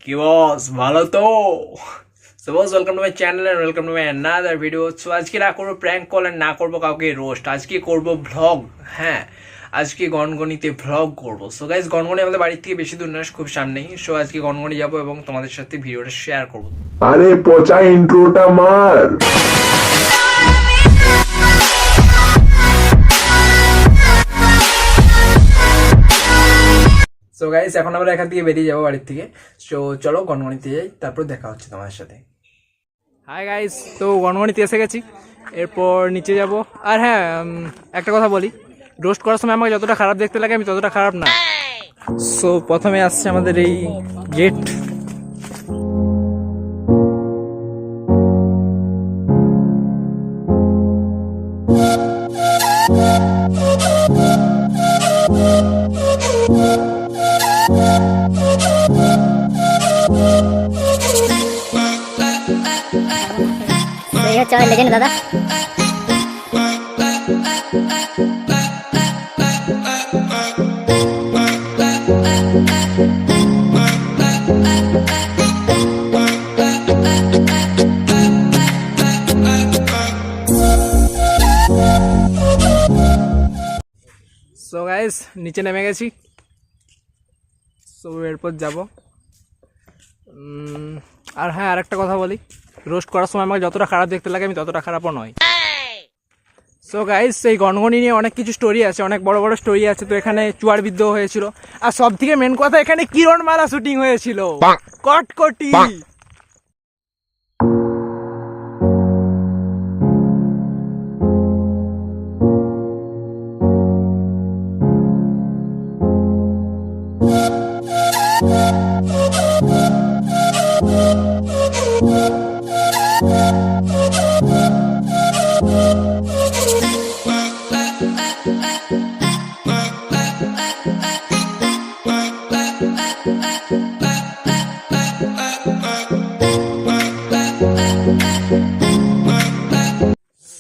কি বস ভালো তো? So boss, welcome to my channel and welcome to my another video. So আজকে না করবো প্র্যাঙ্ক কল এন্ড না করবো কাউকে রোস্ট, আজকে করবো ভ্লগ। হ্যাঁ, আজকে গনগনিতে ভ্লগ করবো। সো গাইজ, গনগনি আমাদের বাড়ির থেকে বেশি দূর না, খুব সামনেই। সো আজকে গনগনি যাবো এবং তোমাদের সাথে ভিডিওটা শেয়ার করবো। আরে পচা ইন্ট্রোটা মার। সো গাইজ, এখন আমরা এখান থেকে বেরিয়ে যাবো বাড়ির থেকে। সো চলো গনগনিতে যাই, তারপর দেখা হচ্ছে তোমাদের সাথে। হাই গাইজ, তো গনগনিতে এসে গেছি, এরপর নিচে যাব। আর হ্যাঁ, একটা কথা বলি, রোস্ট করার সময় আমাকে যতটা খারাপ দেখতে লাগে আমি ততটা খারাপ না। সো প্রথমে আসছে আমাদের এই গেট। এই হচ্ছে আমার লেজেন্ড দাদা। সো গাইস, নিচে নেমে গেছি। সো এরপর যাব। আর হ্যাঁ, আর একটা কথা বলি, রোস্ট করার সময় আমাকে যতটা খারাপ দেখতে লাগে আমি ততটা খারাপও নয়। সো গাইস, এই গনগনি নিয়ে অনেক কিছু স্টোরি আছে, অনেক বড় বড় স্টোরি আছে। তো এখানে চুয়ার বিদ্রোহ হয়েছিল, আর সব থেকে মেন কথা এখানে কিরণমালা শুটিং হয়েছিল, কটকটি।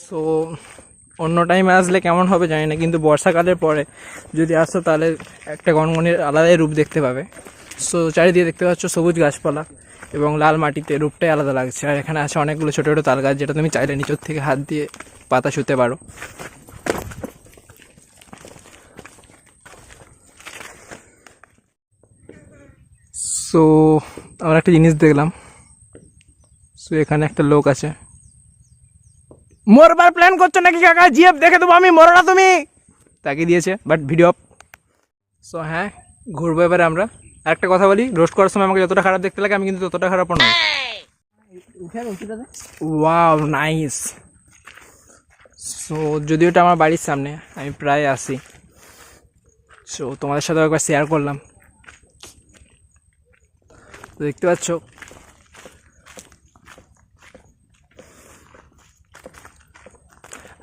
সো অন্য টাইমে আসলে কেমন হবে জানি না, কিন্তু বর্ষাকালের পরে যদি আসো তাহলে একটা গনগনির আলাদাই রূপ দেখতে পাবে। সো চারিদিকে দেখতে পাচ্ছ সবুজ গাছপালা এবং লাল মাটিতে, রূপটাই আলাদা লাগছে। আর এখানে আছে অনেকগুলো ছোটো ছোটো তাল গাছ, যেটা তুমি চাইলে নিচের থেকে হাত দিয়ে পাতা ছুঁতে পারো। সো আমরা একটা জিনিস দেখলাম। সো এখানে একটা লোক আছে। মরবার প্ল্যান করছো নাকি কাকা? জিএফ দেখে দেবো আমি, মরো না তুমি। তাকে দিয়েছে, বাট ভিডিও অফ। সো হ্যাঁ, ঘুরবো এবারে আমরা। আরেকটা কথা বলি, রোস্ট করার সময় আমাকে যতটা খারাপ দেখতে লাগে আমি কিন্তু ততটা খারাপও নয়। Wow, nice. সো যদিও এটা আমার বাড়ির সামনে, আমি প্রায় আসি। সো তোমাদের সাথে একবার শেয়ার করলাম। দেখতে পাচ্ছ,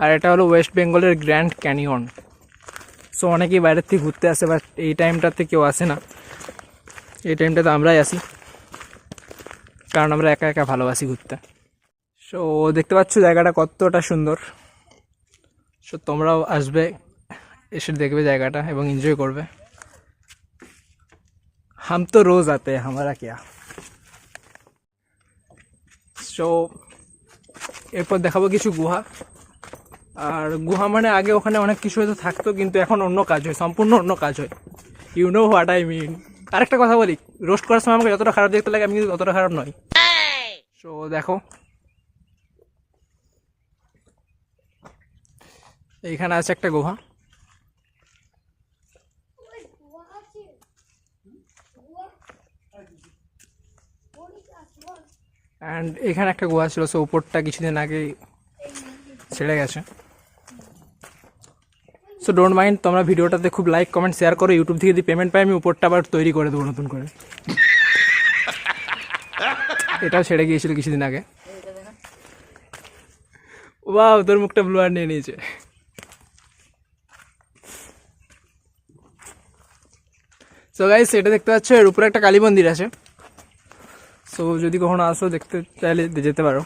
আর এটা হলো ওয়েস্ট বেঙ্গলের গ্র্যান্ড ক্যানিয়ন। সো অনেকেই বাইরের থেকে ঘুরতে আসে, বাট এই টাইমটাতে কেউ আসে না। এই টাইমটাতে আমরাই আসি, কারণ আমরা একা একা ভালোবাসি ঘুরতে। সো দেখতে পাচ্ছ জায়গাটা কতটা সুন্দর। সো তোমরাও আসবে, এসে দেখবে জায়গাটা এবং এনজয় করবে। হাম তো রোজ আতে হ্যাঁ, হামারা কিয়া। সো এরপর দেখাবো কিছু গুহা। আর গুহা মানে আগে ওখানে অনেক কিছু হয়তো থাকতো, কিন্তু এখন অন্য কাজ হয়, সম্পূর্ণ অন্য কাজ হয়। You know what I mean. আরেকটা কথা বলি, রোস্ট করার সময় আমাকে যতটা খারাপ দেখতে লাগে আমি কিন্তু ততটা খারাপ নয়। সো দেখো, এইখানে আছে একটা গুহা। অ্যান্ড এখানে একটা গুহা ছিল। সো উপরটা কিছুদিন আগে ছেড়ে গেছে। সো ডোন্ট মাইন্ড, তোমরা ভিডিওটাতে খুব লাইক কমেন্ট শেয়ার করো। ইউটিউব থেকে যদি পেমেন্ট পাই আমি উপরটা আবার তৈরি করে দেবো নতুন করে। এটাও ছেড়ে গিয়েছিল কিছুদিন আগে। ওয়াও, তোর মুখটা ব্লুয়ার নিয়ে নিয়েছে। সো গাইস, এটা দেখতে পাচ্ছ, এর উপরে একটা কালী মন্দির আছে। সো যদি কখনো আসো দেখতে চাইলে যেতে পারো।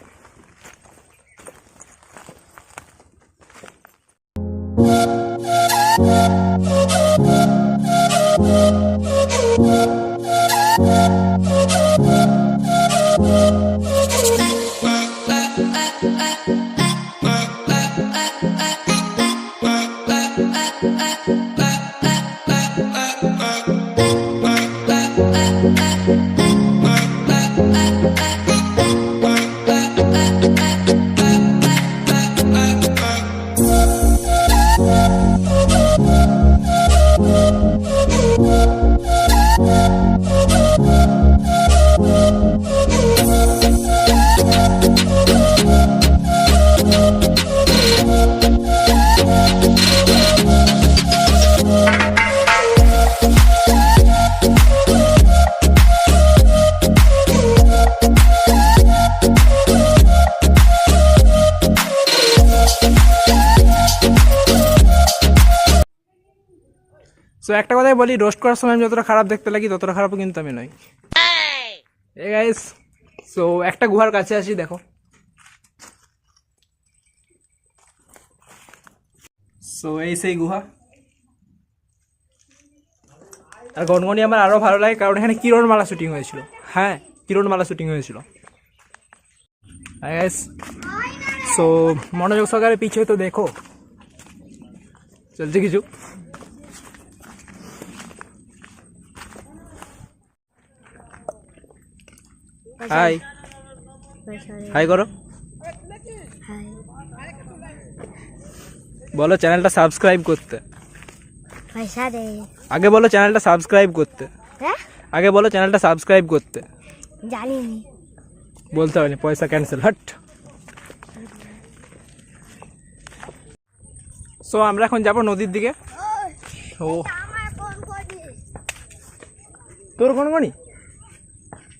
সো একটা কথাই বলি, রোস্ট করার সময় আমি যতটা খারাপ দেখতে লাগি ততটা খারাপও কিন্তু আমি নই। এই গাইস, সো একটা গুহার কাছে আসি, দেখো। সো এই সেই গুহা। আর গনগনি আমার আরও ভালো লাগে কারণ এখানে কিরণমালা শুটিং হয়েছিল। হ্যাঁ, কিরণমালা শুটিং হয়েছিল। সো মনোযোগ সহকারে পিছিয়ে তো দেখো, চলছে কিছু। হাই হাই করো, বলো চ্যানেলটা সাবস্ক্রাইব করতে। পয়সা দে। আগে বলো চ্যানেলটা সাবস্ক্রাইব করতে। হ্যাঁ, আগে বলো চ্যানেলটা সাবস্ক্রাইব করতে। জানিনি। বলতে হবে না, পয়সা ক্যান্সেল, হট। সো আমরা এখন যাব নদীর দিকে। ও তোর গনগনি।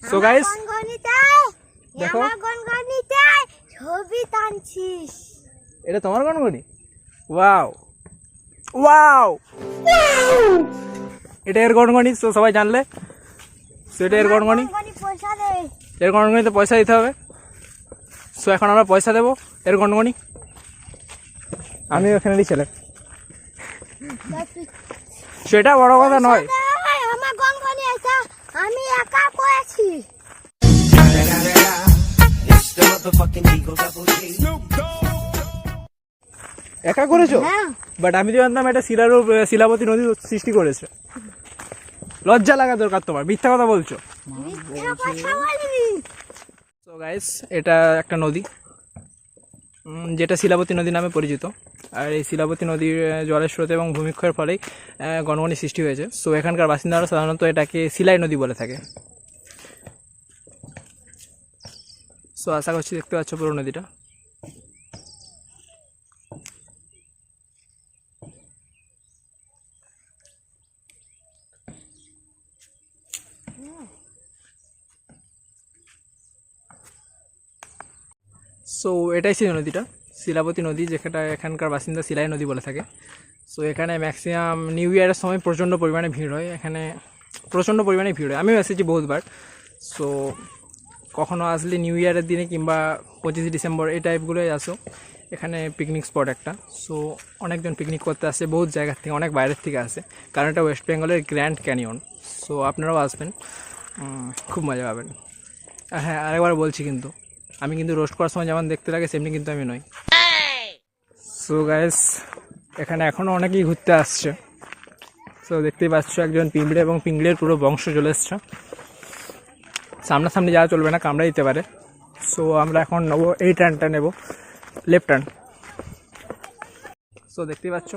সো গাইস দেখো, ছবি টানছিস। এটা তোমার গনগনি? ওয়াও ওয়াও, এটা এর গনগনি। সো সবাই জানলে, সেটা এর গনগনি। পয়সা দে। এর গনগনিতে পয়সা দিতে হবে। সো এখন আমরা পয়সা দেবো এর গনগনি। আমি ওখানেরই ছেলে, সেটা বড় কথা নয়। আমার গনগনি আছে, আমি একা করেছি। একা করেছো? হ্যাঁ। বাট আমি তো জানতাম এটা শিলাবতী নদী সৃষ্টি করেছে। লজ্জা লাগা দরকার তোমার, মিথ্যা কথা বলছো। মিথ্যা কথা বলিনি। সো গাইস, এটা একটা নদী যেটা শিলাবতী নদী নামে পরিচিত। আর এই শিলাবতী নদীর জলের স্রোত এবং ভূমিক্ষয়ের ফলেই গনগনি সৃষ্টি হয়েছে। সো এখানকার বাসিন্দারা সাধারণত এটাকে শিলাই নদী বলে থাকে। সো আশা করছি দেখতে পাচ্ছ পুরো নদীটা। সো এটাই ছিল নদীটা, শিলাবতী নদী, যেটা এখানকার বাসিন্দা শিলাই নদী বলে থাকে। সো এখানে ম্যাক্সিমাম নিউ ইয়ারের সময় প্রচণ্ড পরিমাণে ভিড় হয়। এখানে প্রচণ্ড পরিমাণে ভিড় হয়, আমিও এসেছি বহুতবার। সো কখনো আসলে নিউ ইয়ারের দিনে কিংবা 25 ডিসেম্বর এই টাইপগুলোই আসো। এখানে পিকনিক স্পট একটা। সো অনেকজন পিকনিক করতে আসে বহুত জায়গার থেকে, অনেক বাইরের থেকে আসে, কারণ এটা ওয়েস্ট বেঙ্গলের গ্র্যান্ড ক্যানিয়ন। সো আপনারাও আসবেন, খুব মজা পাবেন। হ্যাঁ, আরেকবার বলছি, কিন্তু আমি কিন্তু রোস্ট করার সময় যেমন দেখতে লাগে সেমনি কিন্তু আমি নই। সো গাইস, এখানে এখনও অনেকেই ঘুরতে আসছে। সো দেখতেই পাচ্ছ একজন পিঁপড়ে এবং পিঁপড়ের পুরো বংশ চলে এসছে। সামনাসামনি যাওয়া চলবে না, কামড়া দিতে পারে। সো আমরা এখন নেবো এই টার্নটা, নেব লেফট টার্ন। সো দেখতেই পাচ্ছ,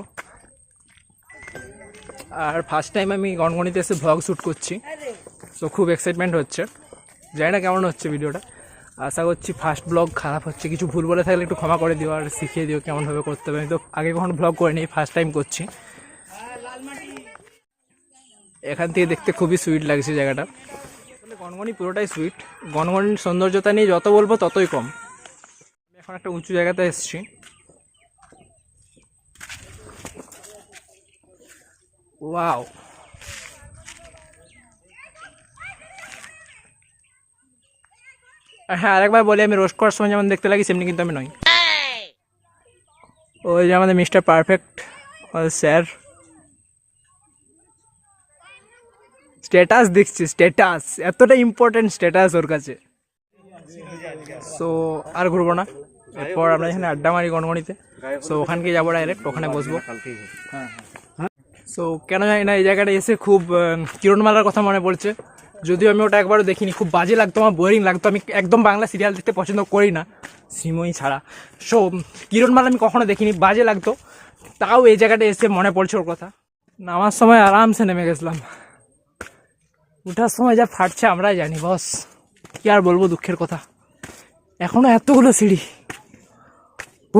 আর ফার্স্ট টাইম আমি গনগনিতে এসে ভ্লগ শ্যুট করছি। সো খুব এক্সাইটমেন্ট হচ্ছে, জানি না কেমন হচ্ছে ভিডিওটা। আশা করছি ফার্স্ট ব্লগ খারাপ হচ্ছে, কিছু ভুল বলে থাকলে একটু ক্ষমা করে দিও আর শিখিয়ে দিও কেমনভাবে করতে হবে। আমি তো আগে কখনো ব্লগ করিনি, ফার্স্ট টাইম করছি। এখান থেকে দেখতে খুবই সুইট লাগছে জায়গাটা। গনগনি পুরোটাই সুইট। গনগনির সৌন্দর্যতা নিয়ে যত বলবো ততই কম। আমি এখন একটা উঁচু জায়গাতে এসেছি। ওয়াও, হ্যাঁ আরেকবার বলি, আমি রোস্ট করার সময় যেমন দেখতে লাগি সেমনি কিন্তু আমি নই। ওই যে আমাদের মিস্টার পারফেক্ট স্যার, স্ট্যাটাস দেখছি, স্ট্যাটাস এতটা ইম্পর্টেন্ট স্ট্যাটাস ওর কাছে। সো আর ঘুরবো না, এরপর আমরা এখানে আড্ডা মারি গনগনিতে। সো ওখানকে যাবো ডাইরেক্ট, ওখানে বসবো। সো কেন জানি না এই জায়গাটা এসে খুব কিরণমালার কথা মনে পড়ছে, যদিও আমি ওটা একবারও দেখিনি। খুব বাজে লাগতো, আমার বোরিং লাগতো। আমি একদম বাংলা সিরিয়াল দেখতে পছন্দ করি না, শ্রীময়ী ছাড়া। সো কিরণমালা আমি কখনো দেখিনি, বাজে লাগতো। তাও এই জায়গাটা এসে মনে পড়ছে ওর কথা। নামার সময় আরামসে নেমে গেছিলাম, উঠার সময় যা ফাটছে আমরাই জানি বস। কি আর বলবো, দুঃখের কথা। এখনো এতগুলো সিঁড়ি।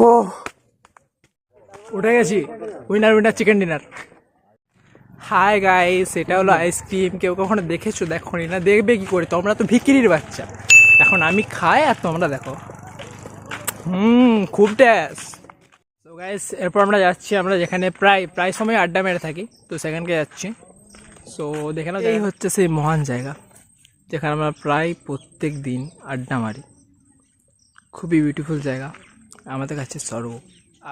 ও উঠে গেছি, winner winner chicken dinner. Hi guys, এটা হলো আইসক্রিম। কেউ কখনো দেখেছো? দেখোনি না, দেখবে কি করে, তোমরা তো ভিকিরির বাচ্চা। এখন আমি খাই আর তোমরা দেখো। খুব টেস্ট। তো তো গাইস এরপর আমরা যাচ্ছি, আমরা যেখানে প্রায় সময় আড্ডা মেরে থাকি, তো সেখানকে যাচ্ছি। সো দেখে নাও, এই হচ্ছে সেই মহান জায়গা যেখানে আমরা প্রায় প্রত্যেক দিন আড্ডা মারি। খুবই বিউটিফুল জায়গা আমাদের কাছে স্বর্গ।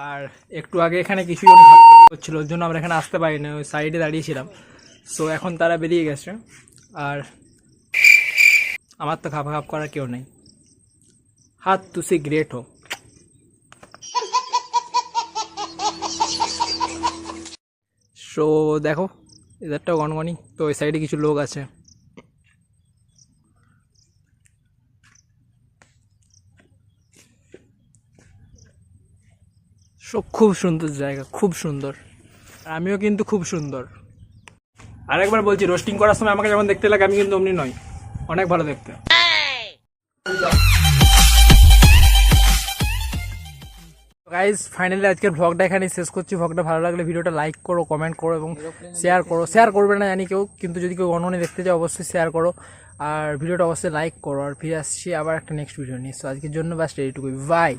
আর একটু আগে এখানে কিছুজন হচ্ছিল, ওর জন্য আমরা এখানে আসতে পারিনি, ওই সাইডে দাঁড়িয়েছিলাম। সো এখন তারা বেরিয়ে গেছে, আর আমার তো খাপ করার কেউ নেই। হাত তুসি গ্রেট হো। সো দেখো এদেরটাও গনগনি, তো ওই সাইডে কিছু লোক আছে। সো খুব সুন্দর জায়গা, খুব সুন্দর। আর আমিও কিন্তু খুব সুন্দর। আরেকবার বলছি, রোস্টিং করার সময় আমাকে যেমন দেখতে লাগে আমি কিন্তু অমনি নই, অনেক ভালো দেখতে। গাইজ ফাইনালি আজকের ভ্লগটা এখানেই শেষ করছি। ভ্লগটা ভালো লাগলে ভিডিওটা লাইক করো, কমেন্ট করো এবং শেয়ার করো। শেয়ার করবে না জানি কেউ, কিন্তু যদি কেউ অনলাইনে দেখতে চাও অবশ্যই শেয়ার করো, আর ভিডিওটা অবশ্যই লাইক করো। আর ফিরে আসছি আবার একটা নেক্সট ভিডিও নিয়ে। সো আজকের জন্য বাস এইটুকুই, বাই।